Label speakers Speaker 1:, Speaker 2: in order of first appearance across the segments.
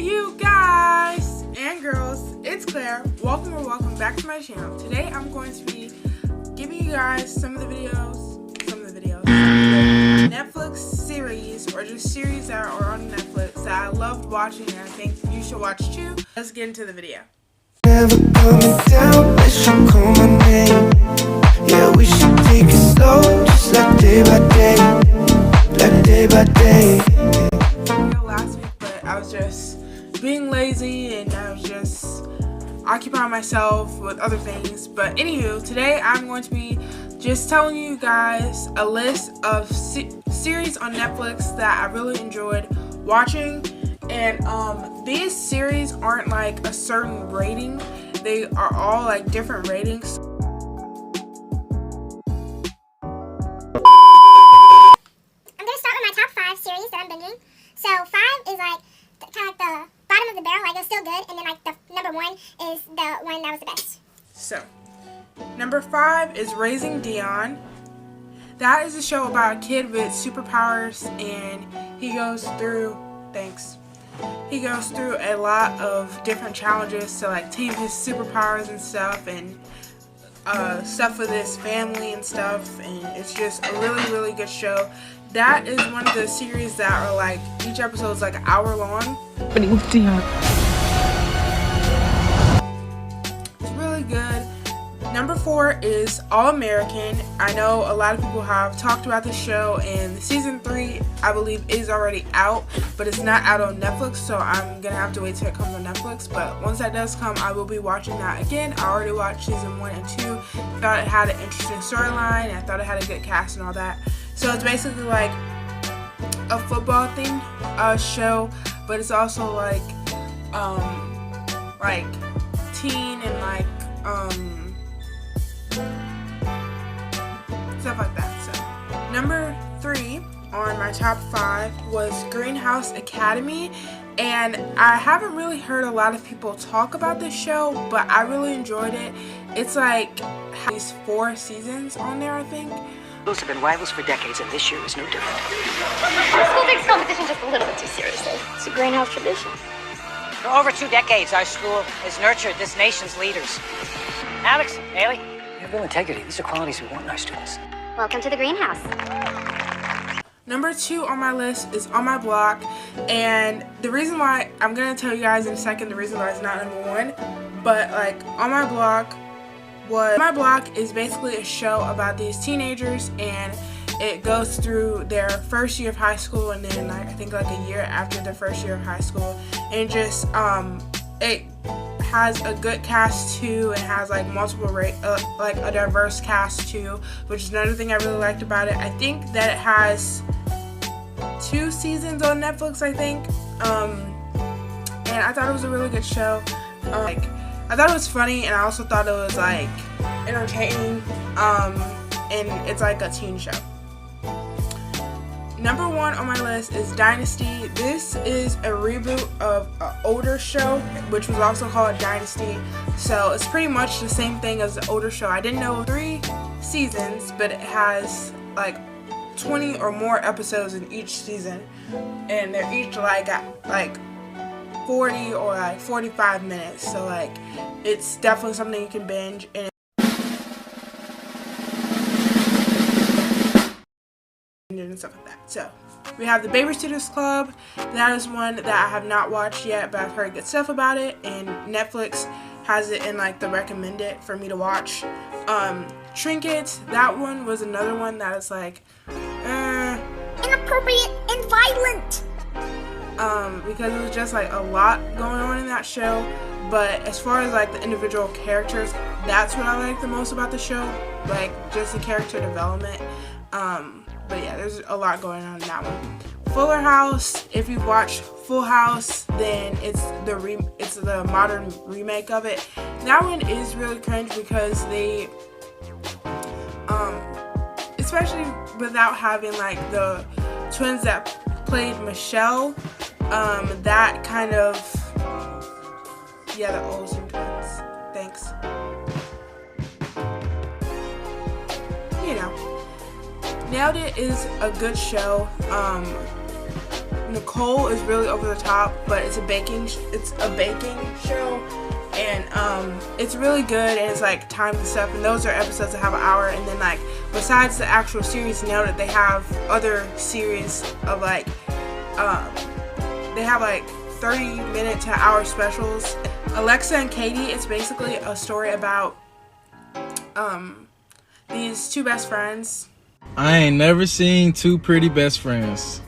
Speaker 1: You guys and girls, it's Claire. Welcome back to my channel. Today I'm going to be giving you guys some of the videos, Netflix series or just series that are on Netflix that I loved watching and I think you should watch too. Let's get into the video.
Speaker 2: Never coming down, let's call my name. Yeah, we should take it slow, just like day by day, like day by day.
Speaker 1: Last week, but I was just being lazy and I was just occupying myself with other things. But anywho, today I'm going to be just telling you guys a list of series on Netflix that I really enjoyed watching. And these series aren't like a certain rating, they are all like different ratings.
Speaker 3: I'm gonna start with my top 5 series that I'm binging. So 5 is like kind of like the bottom of the barrel, like it's still good, and then like the number 1 is the one that was the best.
Speaker 1: So number 5 is Raising Dion. That is a show about a kid with superpowers, and he goes through a lot of different challenges to like tame his superpowers and stuff, and stuff with his family and stuff, and it's just a really good show. That is one of the series that are like, each episode is like an hour long. It's really good. Number 4 is All American. I know a lot of people have talked about this show, and season 3 I believe is already out, but it's not out on Netflix, so I'm gonna have to wait till it comes on Netflix. But once that does come, I will be watching that again. I already watched season 1 and 2. Thought it had an interesting storyline. I thought it had a good cast and all that. So it's basically like a football themed show, but it's also like teen and like stuff like that. So number 3 on my top 5 was Greenhouse Academy, and I haven't really heard a lot of people talk about this show, but I really enjoyed it. It's like these 4 seasons on there, I think.
Speaker 4: Those have been rivals for decades, and this year is no different.
Speaker 3: Our school takes competition just a little bit too seriously. It's a greenhouse tradition.
Speaker 4: For over 2 decades, our school has nurtured this nation's leaders. Alex, Haley, you have real integrity. These are qualities we want in our students.
Speaker 3: Welcome to the greenhouse.
Speaker 1: Number 2 on my list is On My Block, and the reason why, I'm going to tell you guys in a second the reason why it's not number 1, but like On My Block is basically a show about these teenagers, and it goes through their first year of high school, and then like I think like a year after their first year of high school, and just it has a good cast too, and has like multiple like a diverse cast too, which is another thing I really liked about it. I think that it has 2 seasons on Netflix, I think, and I thought it was a really good show. I thought it was funny, and I also thought it was like entertaining, and it's like a teen show. Number 1 on my list is Dynasty. This is a reboot of an older show, which was also called Dynasty. So it's pretty much the same thing as the older show. I didn't know 3 seasons, but it has like 20 or more episodes in each season, and they're each like 40 or like 45 minutes. So like, it's definitely something you can binge, and stuff like that. So we have the Babysitters Club. That is one that I have not watched yet, but I've heard good stuff about it, and Netflix has it in like the recommended for me to watch. Trinkets, that one was another one that is like
Speaker 3: Inappropriate and violent.
Speaker 1: Because it was just like a lot going on in that show. But as far as like the individual characters, that's what I like the most about the show, like just the character development. But yeah, there's a lot going on in that one. Fuller House, if you've watched Full House, then it's the modern remake of it. That one is really cringe because they, especially without having like the twins that played Michelle, that kind of, yeah, the Olsen twins, thanks. You know. Nailed It is a good show. Nicole is really over the top, but it's a baking show, and it's really good, and it's like timed and stuff, and those are episodes that have an hour. And then like besides the actual series, now that they have other series of like they have like 30-minute to hour specials. Alexa and Katie, it's basically a story about these two best friends.
Speaker 5: I ain't never seen two pretty best friends.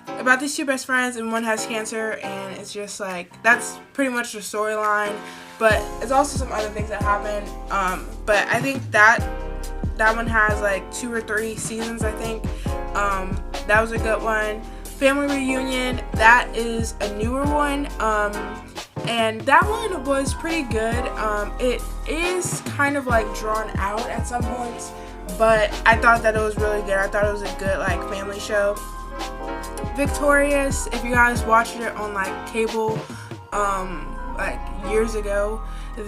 Speaker 1: About these two best friends, and one has cancer, and it's just like, that's pretty much the storyline, but it's also some other things that happen. But I think that one has like 2 or 3 seasons, I think. That was a good one. Family Reunion, that is a newer one, and that one was pretty good. It is kind of like drawn out at some points, but I thought that it was really good. I thought it was a good like family show. Victorious, if you guys watched it on like cable like years ago, then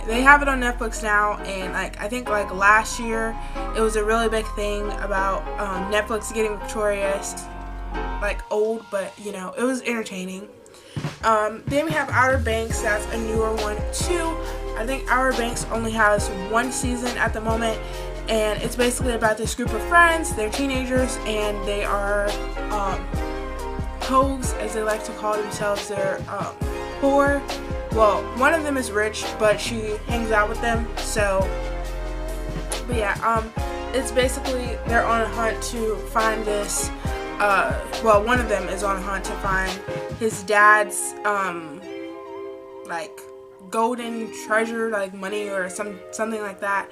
Speaker 1: they have it on Netflix now, and like I think like last year it was a really big thing about Netflix getting Victorious like old, but you know, it was entertaining. Then we have Outer Banks, that's a newer one too. I think Outer Banks only has 1 season at the moment, and it's basically about this group of friends. They're teenagers, and they are hoes, as they like to call themselves. They're poor. Well, one of them is rich, but she hangs out with them. So, but yeah, it's basically they're on a hunt to find this. Well, one of them is on a hunt to find his dad's like golden treasure, like money or something like that.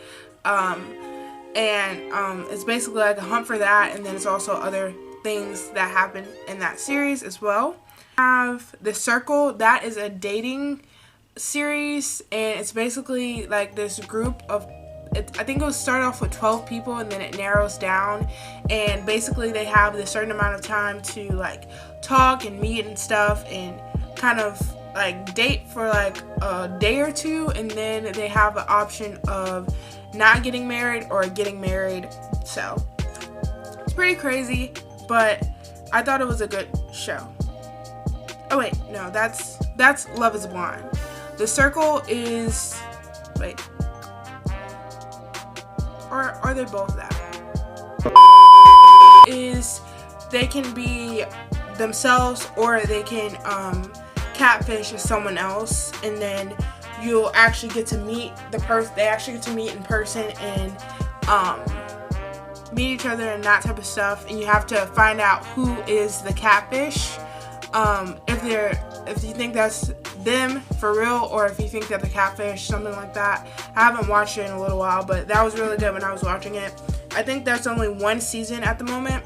Speaker 1: It's basically like a hunt for that, and then it's also other things that happen in that series as well. We have The Circle, that is a dating series, and it's basically like this group of, I think it will start off with 12 people, and then it narrows down, and basically they have this certain amount of time to like talk and meet and stuff, and kind of like date for like a day or 2, and then they have an option of not getting married or getting married. So it's pretty crazy, but I thought it was a good show. Oh wait, no, that's Love is Blind. The Circle is, wait, or are they both that? Is they can be themselves, or they can catfish as someone else, and then you'll actually get to meet the person. They actually get to meet in person and meet each other and that type of stuff, and you have to find out who is the catfish. If you think that's them for real, or if you think that the catfish, something like that. I haven't watched it in a little while, but that was really good when I was watching it. I think there's only 1 season at the moment.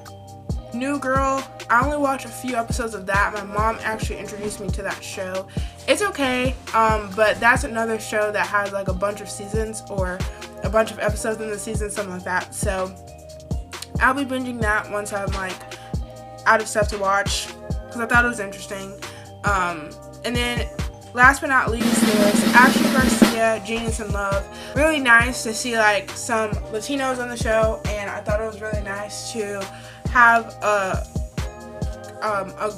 Speaker 1: New Girl, I only watched a few episodes of that. My mom actually introduced me to that show. It's okay, but that's another show that has like a bunch of seasons, or a bunch of episodes in the season, something like that. So I'll be binging that once I'm like out of stuff to watch, because I thought it was interesting. And then last but not least, there's Ashley Garcia, Genius in Love. Really nice to see like some Latinos on the show, and I thought it was really nice to have a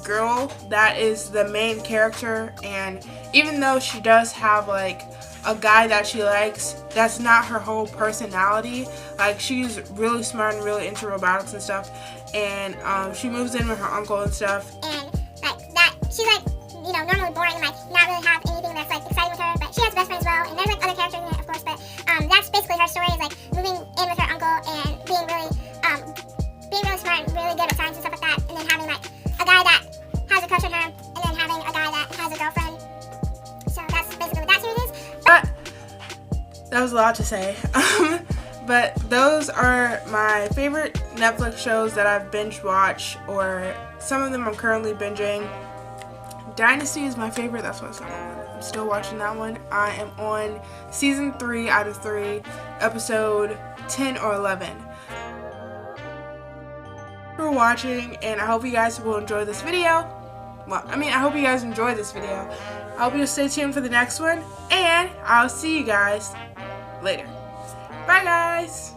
Speaker 1: girl that is the main character, and even though she does have like a guy that she likes, that's not her whole personality. Like, she's really smart and really into robotics and stuff, and she moves in with her uncle and stuff.
Speaker 3: And like that, she's like, you know, normally boring and like not really have anything that's like exciting with her, but she has a best friend as well, and there's like other characters in it, of course, but that's basically her story, is like moving in with her uncle and being really smart and really good at science and stuff like that, and then having like a guy that has a crush on her, and then having a guy that has a girlfriend. So that's basically what that series is.
Speaker 1: But that was a lot to say. But those are my favorite Netflix shows that I've binge watched, or some of them I'm currently binging. Dynasty is my favorite, that's why I'm still watching that one. I am on season 3 out of 3, episode 10 or 11. For watching, and I hope you guys will enjoy this video. Well, I hope you guys enjoy this video. I hope you'll stay tuned for the next one, and I'll see you guys later. Bye guys!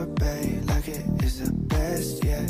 Speaker 2: sorbet like it is the best, yeah.